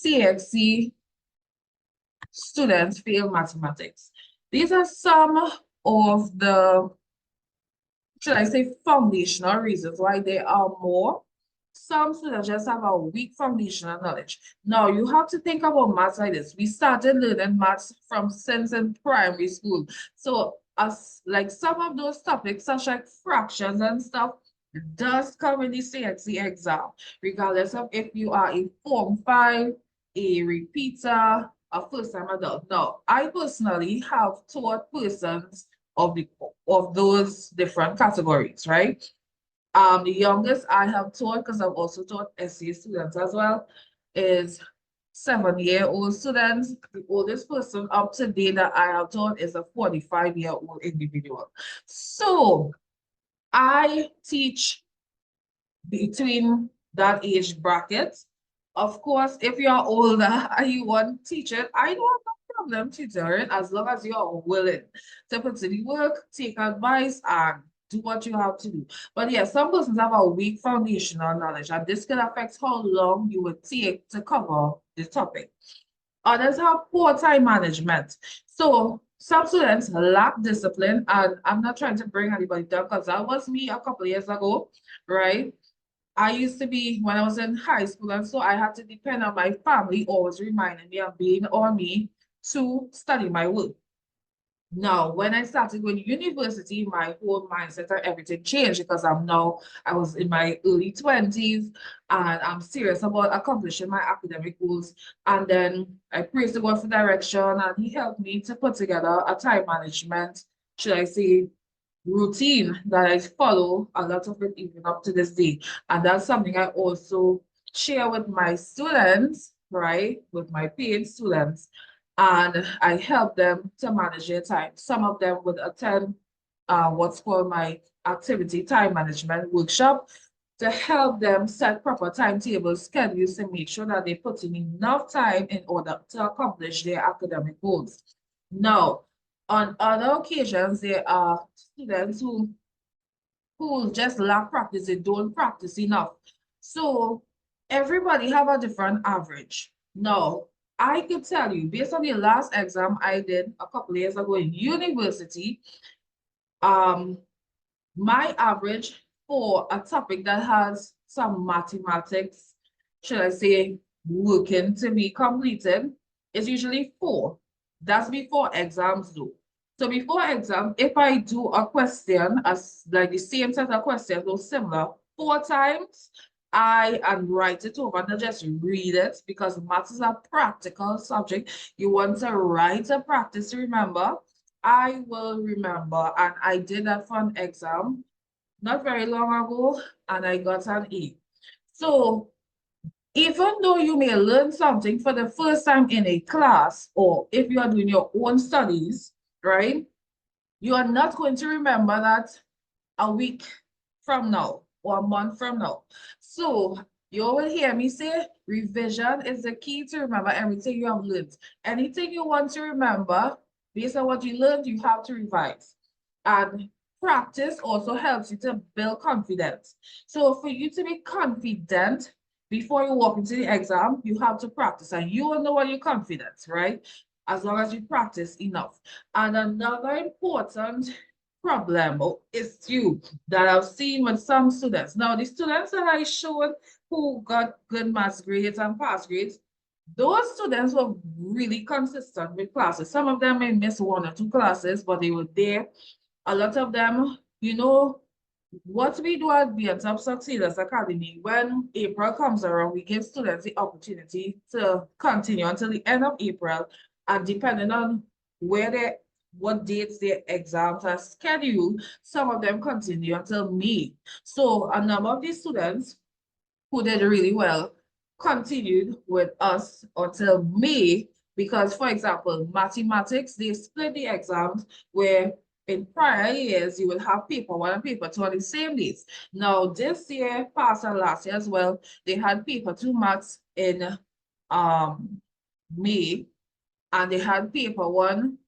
CSEC students fail mathematics. These are some of the, should I say, foundational reasons why there are more. Some students just have a weak foundational knowledge. Now, you have to think about maths like this. We started learning maths from since in primary school. So, as like some of those topics, such like fractions and stuff, does come in the CSE exam, regardless of if you are a Form 5, a repeater, a first-time adult. Now, I personally have taught persons of those different categories, right? The youngest I have taught, because I've also taught SC students as well, is 7-year-old students. The oldest person up to date that I have taught is a 45-year-old individual. So I teach between that age bracket. Of course, if you're older and you want to teach it, I don't have no problem tutoring as long as you're willing to put in the work, take advice, and do what you have to do. But yeah, some persons have a weak foundational knowledge, and this can affect how long you would take to cover the topic. Others have poor time management. So some students lack discipline, and I'm not trying to bring anybody down because that was me a couple of years ago, right? I used to be, when I was in high school, and so I had to depend on my family always reminding me of being on me to study my work. Now, when I started going to university, my whole mindset and everything changed because I was in my early 20s and I'm serious about accomplishing my academic goals. And then I praised the God for direction, and he helped me to put together a time management, should I say, routine that I follow, a lot of it even up to this day. And that's something I also share with my students, right? With my paid students. And I help them to manage their time. Some of them would attend what's called my activity time management workshop to help them set proper timetables, schedules, to make sure that they put in enough time in order to accomplish their academic goals. Now, on other occasions, there are students who just lack practice. They don't practice enough. So everybody have a different average. Now, I could tell you, based on the last exam I did a couple of years ago in university, my average for a topic that has some mathematics, should I say, working to be completed, is usually 4. That's before exams though. So before exam, if I do a question as like the same set of questions or similar 4 times, and write it over, not just read it, because math is a practical subject. You want to write a practice to remember. I will remember, and I did that for an exam not very long ago, and I got an A. So even though you may learn something for the first time in a class, or if you are doing your own studies, right, you are not going to remember that a week from now or a month from now. So you will hear me say revision is the key to remember everything you have learned. Anything you want to remember based on what you learned, you have to revise. And practice also helps you to build confidence. So for you to be confident before you walk into the exam, you have to practice, and you will know when you're confident, right? As long as you practice enough. And another important problem is you that I've seen with some students. Now, the students that I showed who got good maths grades and pass grades, those students were really consistent with classes. Some of them may miss 1 or 2 classes, but they were there. A lot of them, what we do at BNTOP Succeeders Academy, when April comes around, we give students the opportunity to continue until the end of April, and depending on what dates their exams are scheduled, some of them continue until May. So a number of these students who did really well continued with us until May, because, for example, mathematics, they split the exams where in prior years, you will have paper 1 and paper 2 on the same days. Now, this year, past and last year as well, they had paper 2 maths in May, and they had paper 1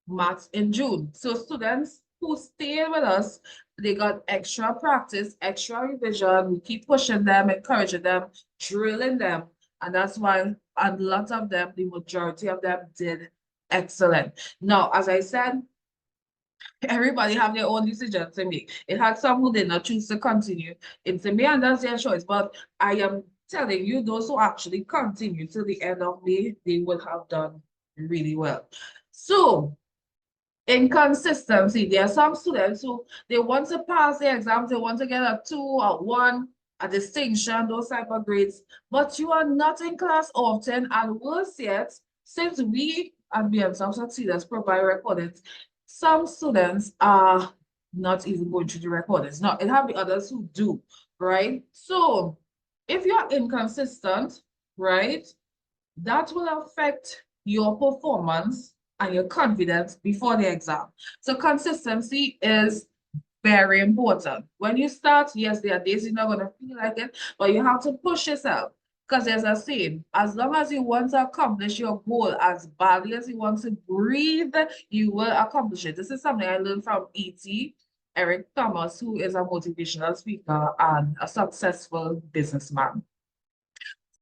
maths in June. So students who stayed with us, they got extra practice, extra revision. We keep pushing them, encouraging them, drilling them. And that's why and lots of them, the majority of them did excellent. Now, as I said, everybody have their own decision to make. It had some who did not choose to continue. It's a me and that's their choice. But I am telling you, those who actually continue to the end of May, they will have done really well. So inconsistency. There are some students who they want to pass the exams, they want to get a 2 or 1, a distinction, those type of grades, but you are not in class often, and worse yet, since we at BM Succeeders provide recordings, some students are not even going to the recordings. Now, it have the others who do, right? So if you're inconsistent, right, that will affect your performance and your confidence before the exam. So consistency is very important. When you start, yes, there are days you're not going to feel like it, but you have to push yourself. Because there's a saying, as long as you want to accomplish your goal as badly as you want to breathe, you will accomplish it. This is something I learned from E.T. Eric Thomas, who is a motivational speaker and a successful businessman.